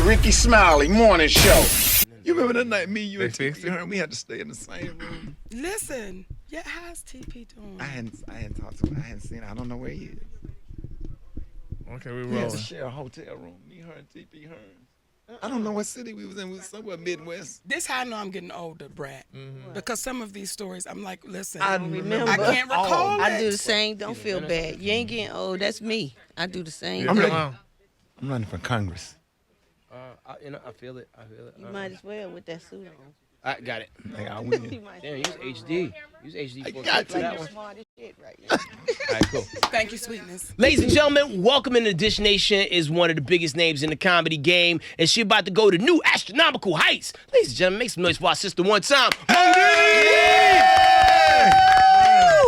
Rickey Smiley Morning Show. You remember that night you and TP heard we had to stay in the same room? Listen, yeah, how's TP doing? I hadn't talked to him. I hadn't seen him. I don't know where he is. Okay, we We had to rolling. share a hotel room. Me, her, and TP Hearns. I don't know what city we was in. We was somewhere Midwest. This how I know I'm getting older, Brat. Because some of these stories, I'm like, listen, I remember. I can't recall I do it. the same. Don't feel bad. You ain't getting old. That's me. I do the same. I'm thing. ready. I'm running for Congress. I feel it. You might as well with that suit on. I got it. Hey, I win. You might Damn, use HD. Use HD for got for that to. one. smart as shit right now. All right, cool. Thank you, sweetness. Ladies and gentlemen, welcome into Dish Nation is one of the biggest names in the comedy game, and she about to go to new astronomical heights. Ladies and gentlemen, make some noise for our sister one time.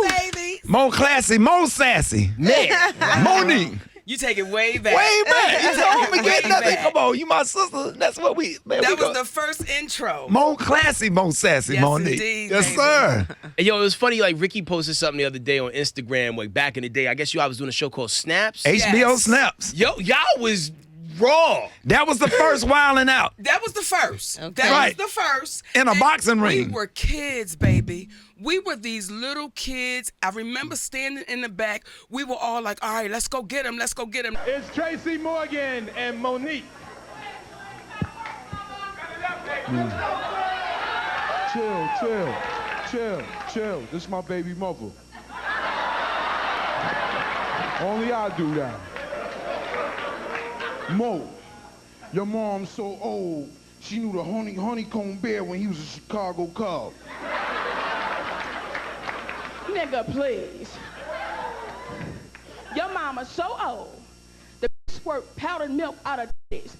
Baby. More classy, more sassy. Man, Monique. You take it way back. Way back. You told me get Way nothing. back. Come on, you my sister. That's what we. Man, That we was go. the first intro. More classy, more sassy, Yes, Monique. indeed, Yes, baby. sir. And yo, it was funny. Like Ricky posted something the other day on Instagram. Like back in the day, I guess I was doing a show called Snaps. HBO Snaps. Yo, y'all was raw. That was the first wilding out That was the first. Okay. That Right. was the first. in a And boxing ring. We were kids, baby. We were these little kids. I remember standing in the back. We were all like, all right, let's go get him. Let's go get him. It's Tracy Morgan and Monique. Chill. This is my baby mother. Only I do that. Mo, your mom's so old, she knew the honeycomb bear when he was a Chicago Cub. Nigga, please. Your mama's so old, the squirt powdered milk out of titties.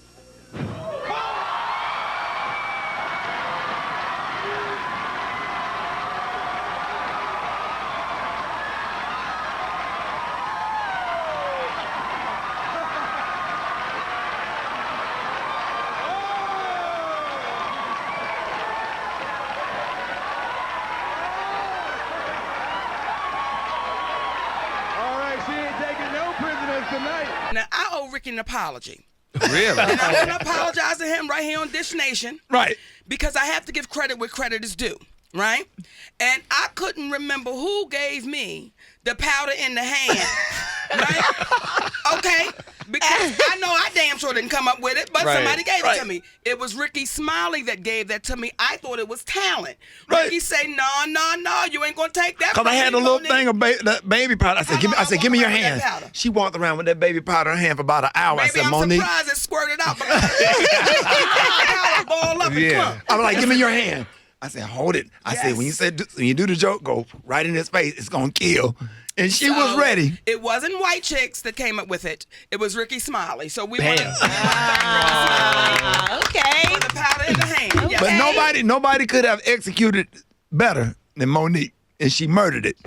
All right, she ain't taking no prisoners tonight. Now, I owe Ricky an apology. Really? And I want to apologize to him right here on Dish Nation. Right. Because I have to give credit where credit is due, right? And I couldn't remember who gave me the powder in the hand, right? Okay? Because I know I damn sure didn't come up with it, but Right, somebody gave it to right. me. It was Rickey Smiley that gave that to me. I thought it was talent. Right. Ricky say, no, you ain't gonna take that. Cause I had a from me, little Monique." thing of that baby powder. I said, How long I give me your walk around with that hand. powder? She walked around with that baby powder in her hand for about an hour. I Maybe said, I'm Monique. surprised it squirted out. But ball up and Yeah. clump. I was like, give me your hand. I said, hold it. I said, when you do the joke, go right in his face. It's gonna kill. And she was So, ready. It wasn't white chicks that came up with it. It was Rickey Smiley. So we want to Okay. the powder in the hand. Yes. But nobody could have executed better than Monique, and she murdered it.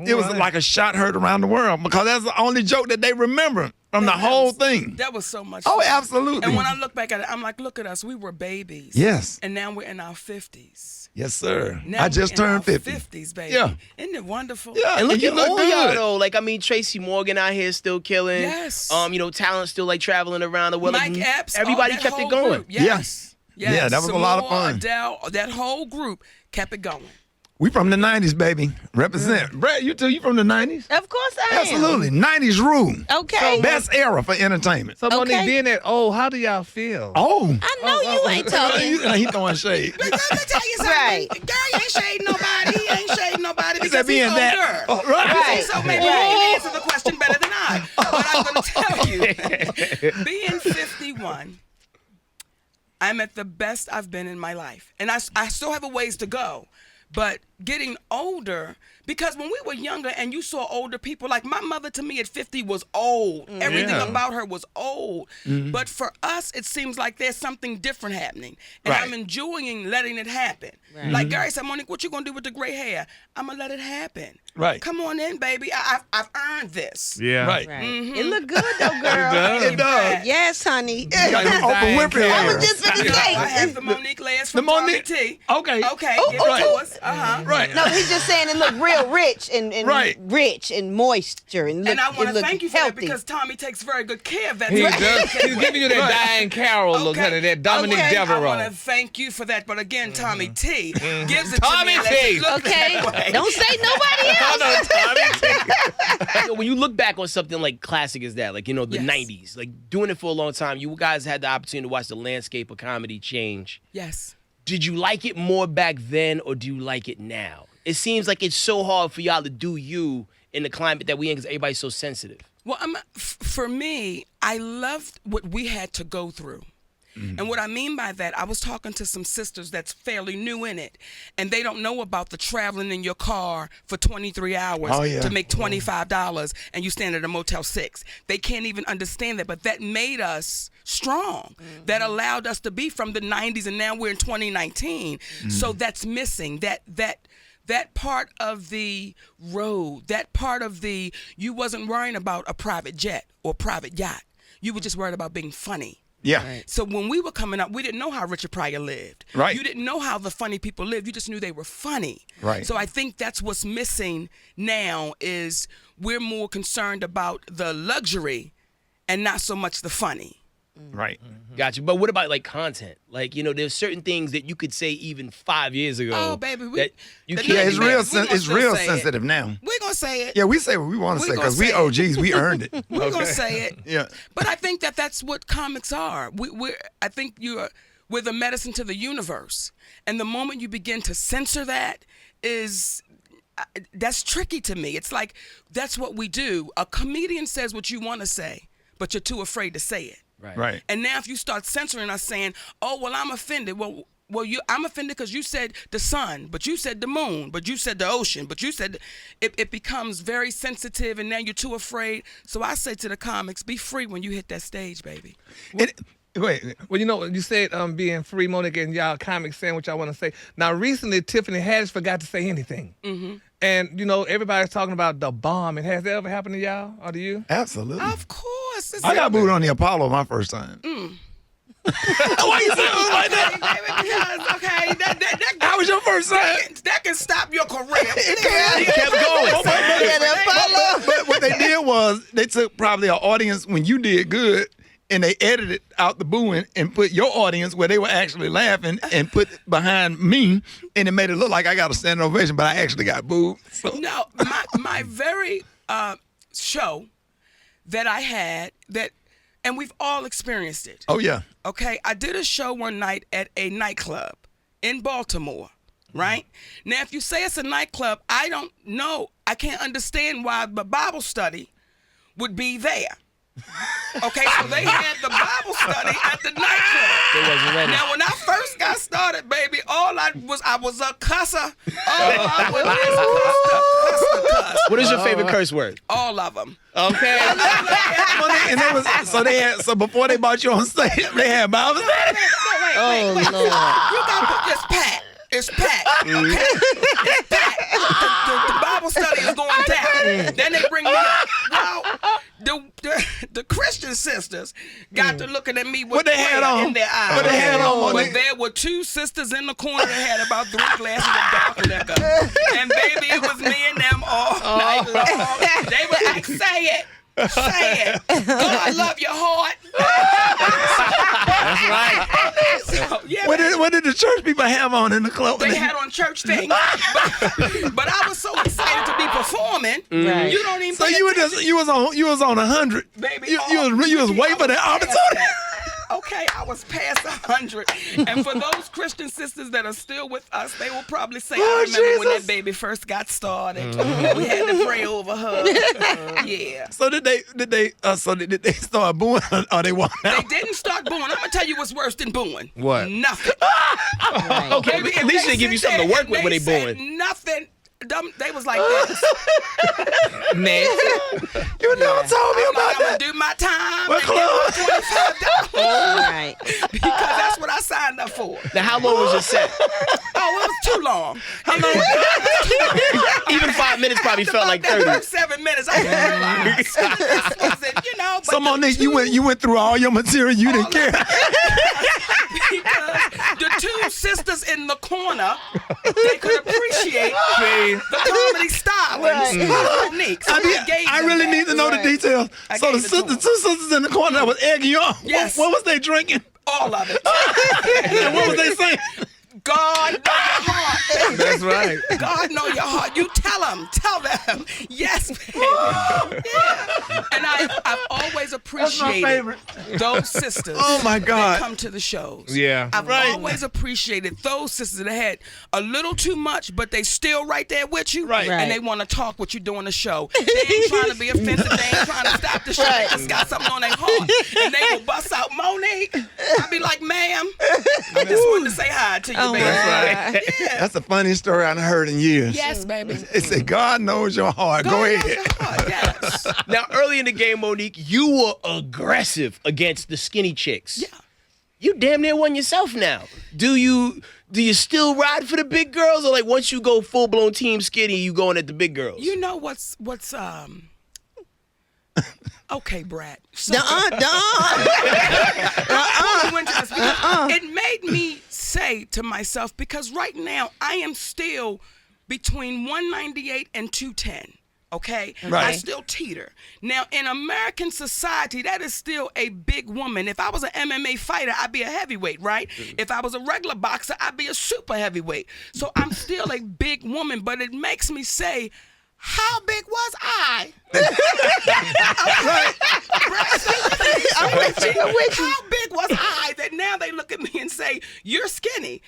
It was like a shot heard around the world because that's the only joke that they remember from the whole thing. That was so much Oh, fun. absolutely. And when I look back at it, I'm like, look at us. We were babies. Yes. And now we're in our 50s. Yes, sir. Now I just we're in turned our 50. 50s, baby. Yeah. Isn't it wonderful? Yeah, And look you at look all good. y'all though. Like I mean, Tracy Morgan out here still killing. Yes. Talent still like traveling around the world. Mike Like, Epps. everybody that kept it whole going. Group. Yes. Yes. Yeah, that was a lot of Samoa, fun. Adele, that whole group kept it going. We from the 90s, baby. Represent. Brad, you too, you from the 90s? Of course I am. Absolutely. 90s rule. Okay. Best era for entertainment. So Monique, Okay. being that old, how do y'all feel? Oh. I know you ain't talking. He throwing shade. Let me tell you something. Right. Girl, you ain't shading nobody. He ain't shading nobody He said because he's being older. that. Oh, right. Right. So maybe he can answer the question better than I. But I'm going to tell you, being 51, I'm at the best I've been in my life. And I still have a ways to go. But getting older, because when we were younger and you saw older people, like my mother to me at 50 was old. Everything Yeah. about her was old. But for us, it seems like there's something different happening. And Right. I'm enjoying letting it happen. Like Gary said, Monique, what you going to do with the gray hair? I'm going to let it happen. Right. Come on in, baby. I've earned this. Yeah. Right. Right. It look good though, girl. It does. Yes, honey. You got them Oprah Winfrey I hair. was just You finna know, I say. have the Monique layers The from Tommy Monique. T. Okay. Okay. Oh, give it right. to us. Right. No, he's just saying it look real rich and Right. rich and moisture and look, And I want it to look thank you for that healthy. because Tommy takes very good care of that. He So I does. can't He's wait. giving you that Diane Carroll look, honey, that Dominic I want Devereaux. to thank you for that. But again, Tommy T gives it Tommy to me. and lets T. it look Okay, that way. don't say nobody else. When you look back on something like classic as that, like, you know, the Yes. 90s, like doing it for a long time, you guys had the opportunity to watch the landscape of comedy change. Yes. Did you like it more back then or do you like it now? It seems like it's so hard for y'all to do you in the climate that we in because everybody's so sensitive. Well, for me, I loved what we had to go through. And what I mean by that, I was talking to some sisters that's fairly new in it, and they don't know about the traveling in your car for 23 hours to make $25, and you stand at a Motel 6. They can't even understand that, but that made us strong. That allowed us to be from the 90s, and now we're in 2019. So that's missing. That part of the road, that part of the, you wasn't worrying about a private jet or private yacht. You were just worried about being funny. Yeah. Right. So when we were coming up, we didn't know how Richard Pryor lived. Right. You didn't know how the funny people lived. You just knew they were funny. Right. So I think that's what's missing now is we're more concerned about the luxury and not so much the funny. Right. Gotcha. But what about like content? Like, you know, there's certain things that you could say even 5 years ago. Oh, baby, that you the can't. Yeah, it's Maybe real. we gonna It's still real say it. sensitive now. We're going to say it. Yeah, we say what we want to We say gonna because we say it. OGs. We earned it. We're going to say it. Yeah. But I think that's what comics are. I think we're the medicine to the universe. And the moment you begin to censor that that's tricky to me. It's like that's what we do. A comedian says what you want to say, but you're too afraid to say it. Right. And now if you start censoring us saying, oh, well, I'm offended. Well, I'm offended because you said the sun, but you said the moon, but you said the ocean, but you said it becomes very sensitive and now you're too afraid. So I say to the comics, be free when you hit that stage, baby. Wait. Well, you know, you said being free, Monica, and y'all comics saying what y'all want to say. Now, recently, Tiffany Haddish forgot to say anything. Mm-hmm. And, you know, everybody's talking about the bomb. And has that ever happened to y'all or to you? Absolutely. Of course. I got booed on the Apollo my first time. Why you saying it like that? Okay, that How was your first time? that can stop your career. It kept going. But what they did was they took probably an audience when you did good and they edited out the booing and put your audience where they were actually laughing and put behind me and it made it look like I got a standing ovation, but I actually got booed. So. No, my very show that I had and we've all experienced it. Oh, yeah. Okay, I did a show one night at a nightclub in Baltimore, right? Now, if you say it's a nightclub, I don't know. I can't understand why the Bible study would be there. Okay, so they had the Bible study at the nightclub. They wasn't ready. Now, when I first got started, baby, I was a cusser. All I was cuss. What is your favorite curse word? All of them. Okay. So before they brought you on stage, they had Bible study. Oh, Lord. You got to put this packed. It's packed. It's packed. The Bible study is going down. Then they bring me up. Well, the Christian sisters got to looking at me with What they had prayer on? in their eyes. What they had on? But there were two sisters in the corner that had about 3 glasses of dark liquor. And baby, it was me and them all night long. They were like, say it. Say it. God love your heart. That's right. So, yeah, What did the church people have on in the club? they had on church things. But I was so excited to be performing. Right. You don't even. So pay attention. you was on 100. Baby, You was waiting for the opportunity. Okay, I was past 100. And for those Christian sisters that are still with us, they will probably say, I remember when that baby first got started. We had to pray over her. Yeah. So did they start booing or they walked They out? didn't start booing. I'm going to tell you what's worse than booing. What? Nothing. Okay, Baby, at if least they give you sit something to there work and with when they said booing. Nothing. They was like this. Nancy. You never told me I'm about gonna that. do my time What and get my $25 Right. because that's what I signed up for. Now, how long was your set? Oh, it was too long. Even 5 minutes probably felt like 30. That 7 minutes. I didn't realize. This was it, you know. But So Monique, you went through all your material. You didn't care. because the two sisters in the corner, they could appreciate appreciate the comedy style. Monique. So I really need to know the details. So the two sisters in the corner that was egging you on. Yes. What was they drinking? All of it. And what was they saying? God know your heart. That's right. God know your heart. You tell them. Yes, baby. Yeah. And I've always appreciated those sisters. Oh my God. That come to the shows. Yeah. I've always appreciated those sisters that had a little too much, but they still right there with you. Right. And they want to talk what you're doing the show. They ain't trying to be offensive. They ain't trying to stop the show. They just got something on their heart. And they will bust out Monique. I'll be like, ma'am, I just wanted to say hi to you, baby. That's right. Yeah. That's the funniest story I've heard in years. Yes, baby. It said, God knows your heart. Go God knows ahead. your heart, yes. Now, early in the game, Monique, you were aggressive against the skinny chicks. Yeah. You damn near won yourself now. Do you still ride for the big girls, or like once you go full blown team skinny, you going at the big girls? You know what's okay, Brat. So, It made me say to myself, because right now I am still between 198 and 210. Okay? Right. I still teeter. Now, in American society, that is still a big woman. If I was an MMA fighter, I'd be a heavyweight, right? If I was a regular boxer, I'd be a super heavyweight. So I'm still a big woman, but it makes me say, how big was I? I'm with you. How big was I that now they look at me and say, you're skinny?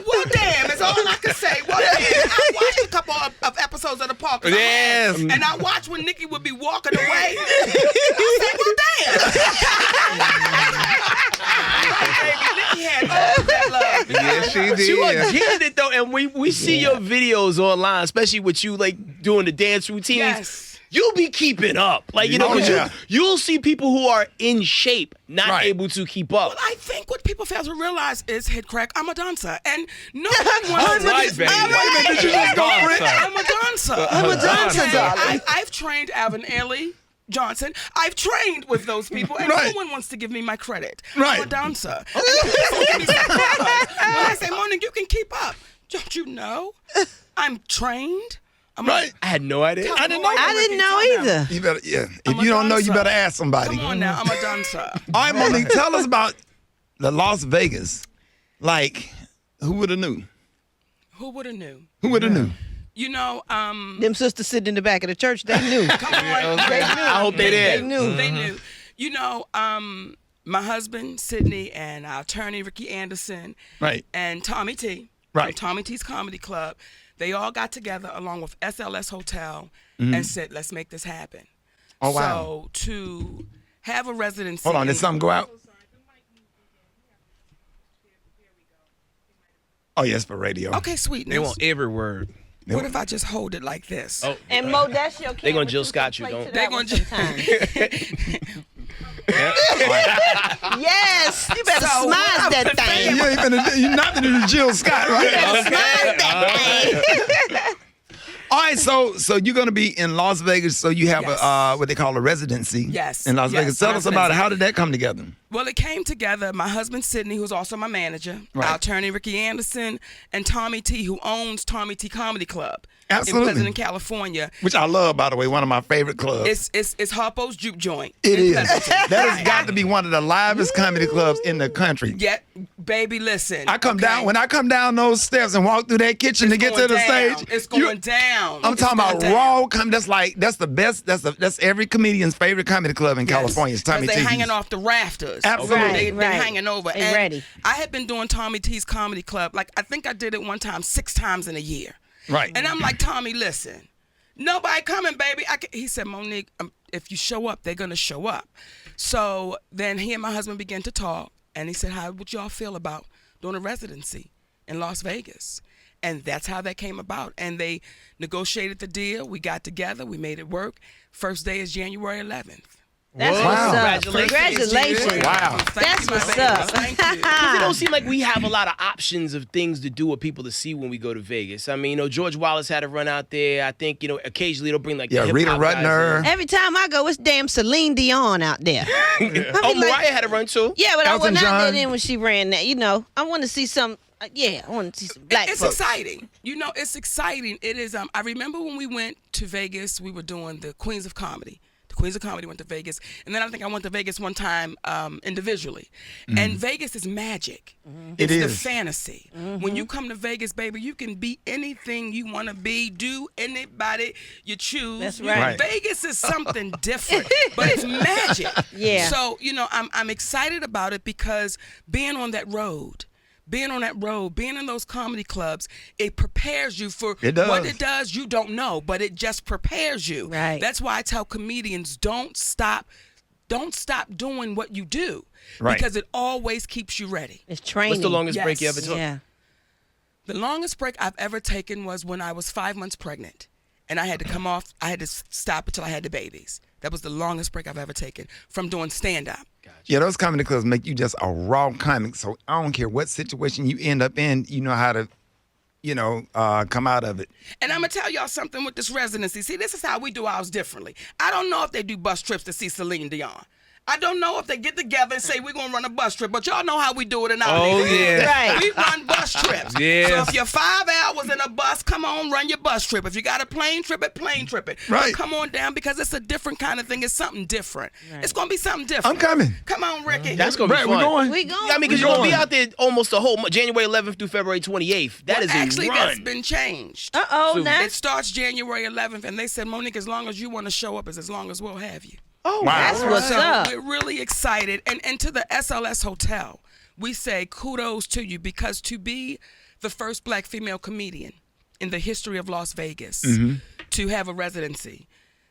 Well, damn, is all I can say. Well, damn. I watched a couple of episodes of The Park. Yes. And I watched when Nikki would be walking away. I said, well, damn. Nikki had all that love. Yes, she did. You are getting it though, and we see your videos online, especially with you like doing the dance routines. Yes. You'll be keeping up, like you know, 'cause you'll see people who are in shape not able to keep up. Well, I think what people fail to realize is, Headkrack, I'm a dancer, and no one That's wants right, to. baby. Did you just go for it? I'm a dancer. I'm a dancer, Okay? I've trained Alvin Ailey Johnson. I've trained with those people, and no one wants to give me my credit. I'm a dancer. And people give me some flowers. When I say, Monique, you can keep up. Don't you know? I'm trained. Right. I had no idea. I didn't know either. You better, If I'm a you don't know, you dancer. better ask somebody. Come on now, I'm a dancer. All right, Monique, tell us about the Las Vegas. Like, who would have knew? Who would have knew? Who would have knew? You know, Them sisters sitting in the back of the church, they knew. come on. They knew. I hope they did. They knew. They knew. You know, my husband, Sydney, and our attorney, Rickey Anderson, Right. and Tommy T, Right. from Tommy T's Comedy Club, they all got together along with SLS Hotel and said, let's make this happen. Oh, wow. So to have a residency. Hold on, did something go out? Oh, yes, for radio. Okay, sweetness. They want every word. What if I just hold it like this? Oh, And Mo, that's your camera. They gonna Jill too, so Scott you, play don't- to They that gonna one Jill- sometime. Yes, you better So, what smile I that was thing. You're not going to do Jill Scott, right? Smile that thing. All right, so you're going to be in Las Vegas, so you have Yes. what they call a residency Yes, in Las yes, Vegas. Tell us about it. residency. How did that come together? Well, it came together. My husband, Sydney, who's also my manager, Right. our attorney, Rickey Anderson, and Tommy T, who owns Tommy T Comedy Club Absolutely. in Pleasanton, California. Which I love, by the way, one of my favorite clubs. It's Harpo's Juke Joint. It in is. Pleasanton. That has got to be one of the livest comedy clubs in the country. Yeah, baby, listen. I come okay? down when I come down those steps and walk through that kitchen It's to get to going the down. stage. It's going down. I'm It's talking going about down. raw comedy. That's the best. That's every comedian's favorite comedy club in California. It's Tommy They're T's. hanging off the rafters. Absolutely. They're hanging over. They and ready. I had been doing Tommy T's Comedy Club. Like, I think I did it one time 6 times in a year. Right. And I'm like, Tommy, listen, nobody coming, baby. He said, Monique, if you show up, they're going to show up. So then he and my husband began to talk, and he said, how would y'all feel about doing a residency in Las Vegas? And that's how that came about. And they negotiated the deal. We got together. We made it work. First day is January 11th. That's Whoa. what's up. Congratulations. Wow. That's my what's baby. up. Thank you. It don't seem like we have a lot of options of things to do or people to see when we go to Vegas. I mean, George Wallace had a run out there. I think, occasionally they'll bring like the Rita hip-hop guys Rudner. in. Every time I go, it's damn Celine Dion out there. Oh, Mariah had a run too. Yeah, but I Elton wasn't out John. there then when she ran that. I want to see some. I want to see some black It's folks. exciting. It's exciting. It is. I remember when we went to Vegas, we were doing the Queens of Comedy. The Queens of Comedy went to Vegas. And then I think I went to Vegas one time individually. And Vegas is magic. It It's the is. fantasy. When you come to Vegas, baby, you can be anything you want to be, do anybody you choose. That's right. Vegas is something different, but it's magic. Yeah. So, I'm excited about it because being on that road, being in those comedy clubs, it prepares you for It does. what it does. You don't know, but it just prepares you. Right. That's why I tell comedians, don't stop doing what you do, Right. because it always keeps you ready. It's training. What's the longest break you Yes. ever took? Yeah. The longest break I've ever taken was when I was 5 months pregnant, and I had to come off. I had to stop until I had the babies. That was the longest break I've ever taken from doing stand-up. Yeah, those comedy clubs make you just a raw comic. So I don't care what situation you end up in, you know how to, come out of it. And I'm going to tell y'all something with this residency. See, this is how we do ours differently. I don't know if they do bus trips to see Celine Dion. I don't know if they get together and say we're going to run a bus trip, but y'all know how we do it in our neighborhood. yeah. Right. We run bus trips. Yes. So if you're 5 hours in a bus, come on, run your bus trip. If you got a plane trip, plane trip it. Right. But come on down, because it's a different kind of thing. It's something different. It's going to be something different. I'm coming. Come on, Ricky. That's gonna be Right, fun. we're going. We going. Yeah, I mean, because We're you're gonna be going. out there almost the whole January 11th through February 28th. That is a Actually, run. that's been changed. Uh-oh, now. It starts January 11th, and they said, Monique, as long as you want to show up, is as long as we'll have you. Oh, Wow. That's what's So up. we're really excited. And to the SLS Hotel, we say kudos to you, because to be the first black female comedian in the history of Las Vegas to have a residency,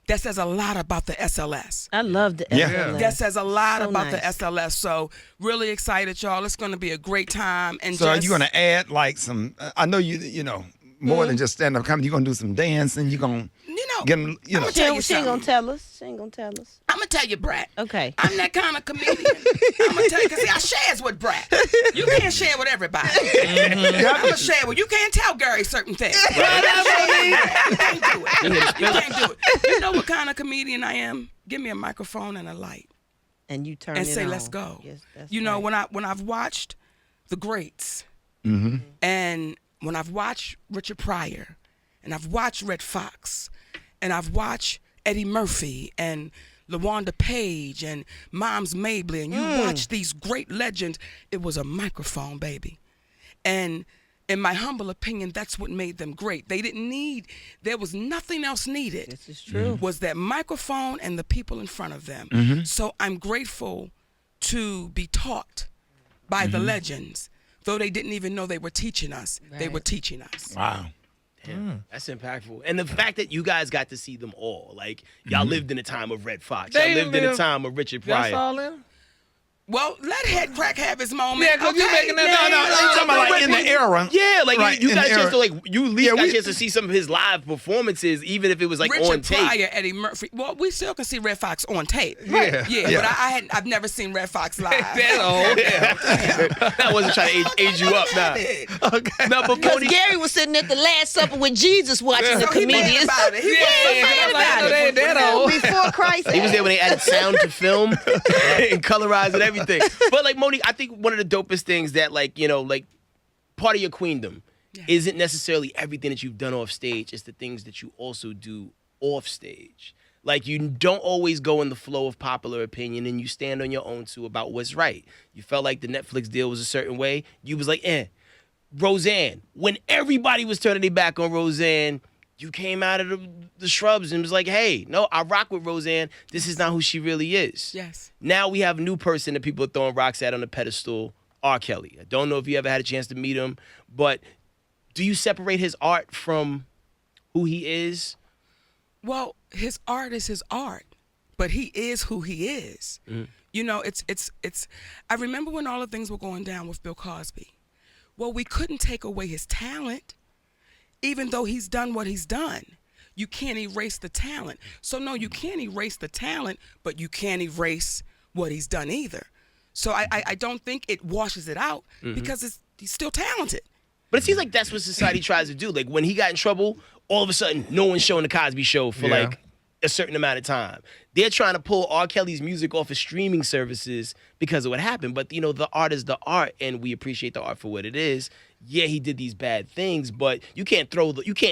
that says a lot about the SLS. I love the Yeah. SLS. That says a lot So about nice. the SLS. So really excited, y'all. It's going to be a great time. And So are just, you going to add like some, I know you know, more than just stand-up comedy. You're going to do some dancing. You're going to get them, I'ma She tell you ain't something. gonna tell us. She ain't gonna tell us. I'm going to tell you, Brat. Okay. I'm that kind of comedian. I'm going to tell you, because I shares with Brat. You can't share with everybody. I'm going to share with you. Can't tell Gary certain things. You can't do it. You can't do it. You know what kind of comedian I am? Give me a microphone and a light And you turn and it say, on. let's go. Yes, that's You know, right. when I've watched the greats, and when I've watched Richard Pryor, and I've watched Red Fox, and I've watched Eddie Murphy and LaWanda Page and Moms Mabley, and you watch these great legends, it was a microphone, baby. And in my humble opinion, that's what made them great. They didn't need, there was nothing else needed. This is true. Was that microphone and the people in front of them. So I'm grateful to be taught by the legends. Though they didn't even know they were teaching us, they Right. were teaching us. wow. Damn, that's impactful. And the fact that you guys got to see them all, like y'all lived in a time of Red Fox, y'all They lived in a live- time of Richard That's Pryor. all in? Well, let Headkrack have his moment. Yeah, 'cause you making that- No, you talking about like in the era. Yeah, like Right, you in got a the chance era. to you at least Yeah, got we- a chance to see some of his live performances, even if it was like Richard on tape. Pryor, Eddie Murphy. Well, we still can see Red Fox on tape. Right. Yeah, Yeah. but I've never seen Red Fox live. That old. That wasn't trying to age you up, nah. No, but Because Monique, Gary was sitting at the Last Supper with Jesus watching the So he mad comedians. about it. He Yeah, was mad I was like, about I know they it. ain't that old. Before Christ. he was there when they added sound to film and colorized and everything. But like Monique, I think one of the dopest things that like part of your queendom isn't necessarily everything that you've done off stage. It's the things that you also do off stage. Like you don't always go in the flow of popular opinion, and you stand on your own too about what's right. You felt like the Netflix deal was a certain way. You was like, Roseanne. When everybody was turning their back on Roseanne, you came out of the shrubs and was like, hey, no, I rock with Roseanne. This is not who she really is. Yes. Now we have a new person that people are throwing rocks at on the pedestal, R. Kelly. I don't know if you ever had a chance to meet him, but do you separate his art from who he is? Well, his art is his art, but he is who he is. You know, it's. I remember when all the things were going down with Bill Cosby. Well, we couldn't take away his talent, even though he's done what he's done. you can't erase the talent. So no, you can't erase the talent, but you can't erase what he's done either. So I don't think it washes it out because he's still talented. But it seems like that's what society tries to do. Like when he got in trouble, all of a sudden, no one's showing the Cosby Show for like a certain amount of time. They're trying to pull R. Kelly's music off of streaming services because of what happened. But you know, the art is the art, and we appreciate the art for what it is. Yeah, he did these bad things, but you can't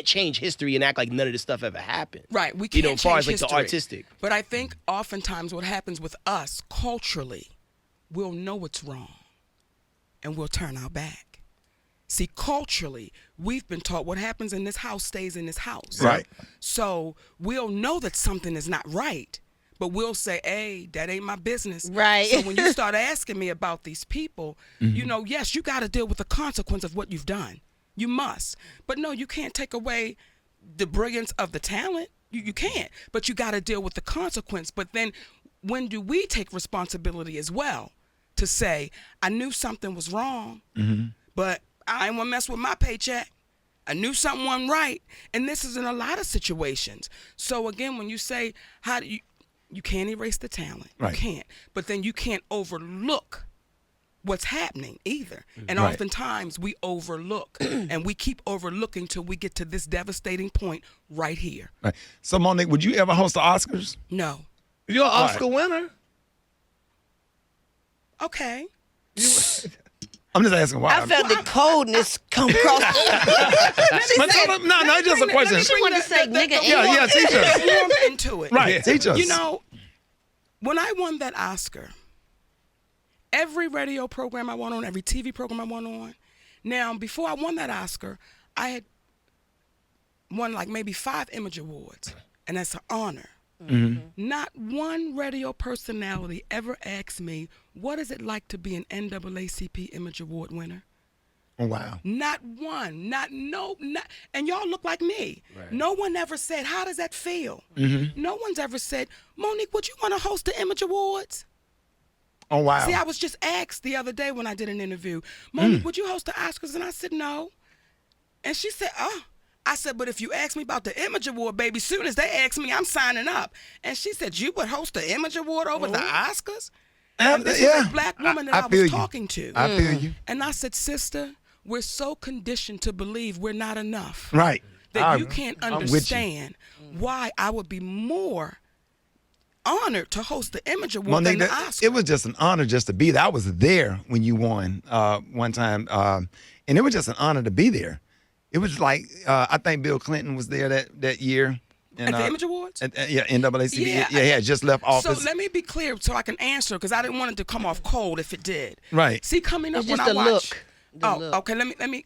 change history and act like none of this stuff ever happened. Right, we can't as far as like history. the artistic. But I think oftentimes what happens with us culturally, we'll know what's wrong, and we'll turn our back. See, culturally, we've been taught what happens in this house stays in this house. Right. So we'll know that something is not right, but we'll say, hey, that ain't my business. Right. So when you start asking me about these people, you know, yes, you got to deal with the consequence of what you've done. You must. But no, you can't take away the brilliance of the talent. You can't. But you got to deal with the consequence. But then when do we take responsibility as well to say, I knew something was wrong, but I ain't want to mess with my paycheck. I knew something wasn't right. And this is in a lot of situations. So again, when you say, how do you can't erase the talent. Right. You can't. But then you can't overlook what's happening either. And Right. oftentimes we overlook and we keep overlooking till we get to this devastating point right here. Right. So, Monique, would you ever host the Oscars? No. You're an Oscar winner. Okay. I'm just asking why. I felt the coldness come across. But no, it's just a question. She want to say nigga. Yeah, teach us. Warm into it. Right, teach us. You know, when I won that Oscar, every radio program I went on, every TV program I went on. Now, before I won that Oscar, I had won like maybe 5 Image Awards, and that's an honor. Not one radio personality ever asked me, what is it like to be an NAACP Image Award winner? Oh, wow. Not one, and y'all look like me. Right. No one ever said, how does that feel? No one's ever said, Monique, would you want to host the Image Awards? Oh, wow. See, I was just asked the other day when I did an interview, Monique, would you host the Oscars? And I said, no. And she said, oh. I said, but if you ask me about the Image Award, baby, soon as they ask me, I'm signing up. And she said, you would host the Image Award over the Oscars? And this is a black woman that I was talking to. I feel you. And I said, sister, we're so conditioned to believe we're not enough. Right. That you can't understand why I would be more honored to host the Image Award than the Oscars. It was just an honor just to be there. I was there when you won one time, and it was just an honor to be there. It was like, I think Bill Clinton was there that year. And, at the Image Awards? NAACP. Yeah, he had just left office. So let me be clear so I can answer, because I didn't want it to come off cold if it did. Right. See, coming up It's when just I the watch... look. Okay, let me...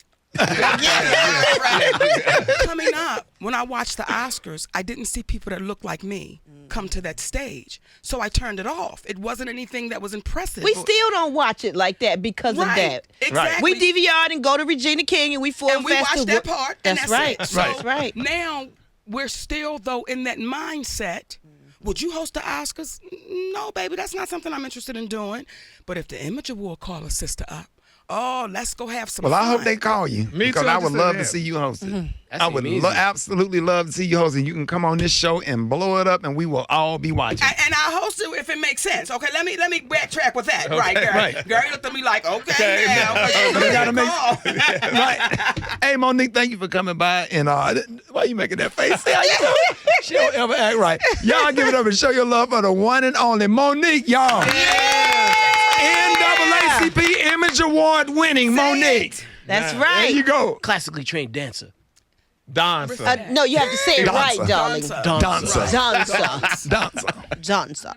Coming up, when I watched the Oscars, I didn't see people that looked like me come to that stage. So I turned it off. It wasn't anything that was impressive. We still don't watch it like that because of that. Exactly. We DVR'd and go to Regina King and we full and we fast watched that part. That's and right. It. That's right. Now we're still though in that mindset. Would you host the Oscars? No, baby, that's not something I'm interested in doing. But if the Image Award call a sister up, oh, let's go have some fun. Well, I hope they call you. Me because too, I I would just love said to that. see you host it. That's I would amazing. absolutely love to see you host it. You can come on this show and blow it up, and we will all be watching. And I'll host it if it makes sense. Okay, let me backtrack with that. Right, girl. right. Girl, you looked at me like, okay, now. You gotta make- call. Right. Hey, Monique, thank you for coming by. And why you making that face? See how you know? She don't ever act right. Y'all give it up and show your love for the one and only Monique, y'all. NAACP Image Award winning Monique. That's There right. you go. Classically trained dancer. Dancer. No, you have to say it right, darling. Dancer. Dancer. Dancer. Dancer.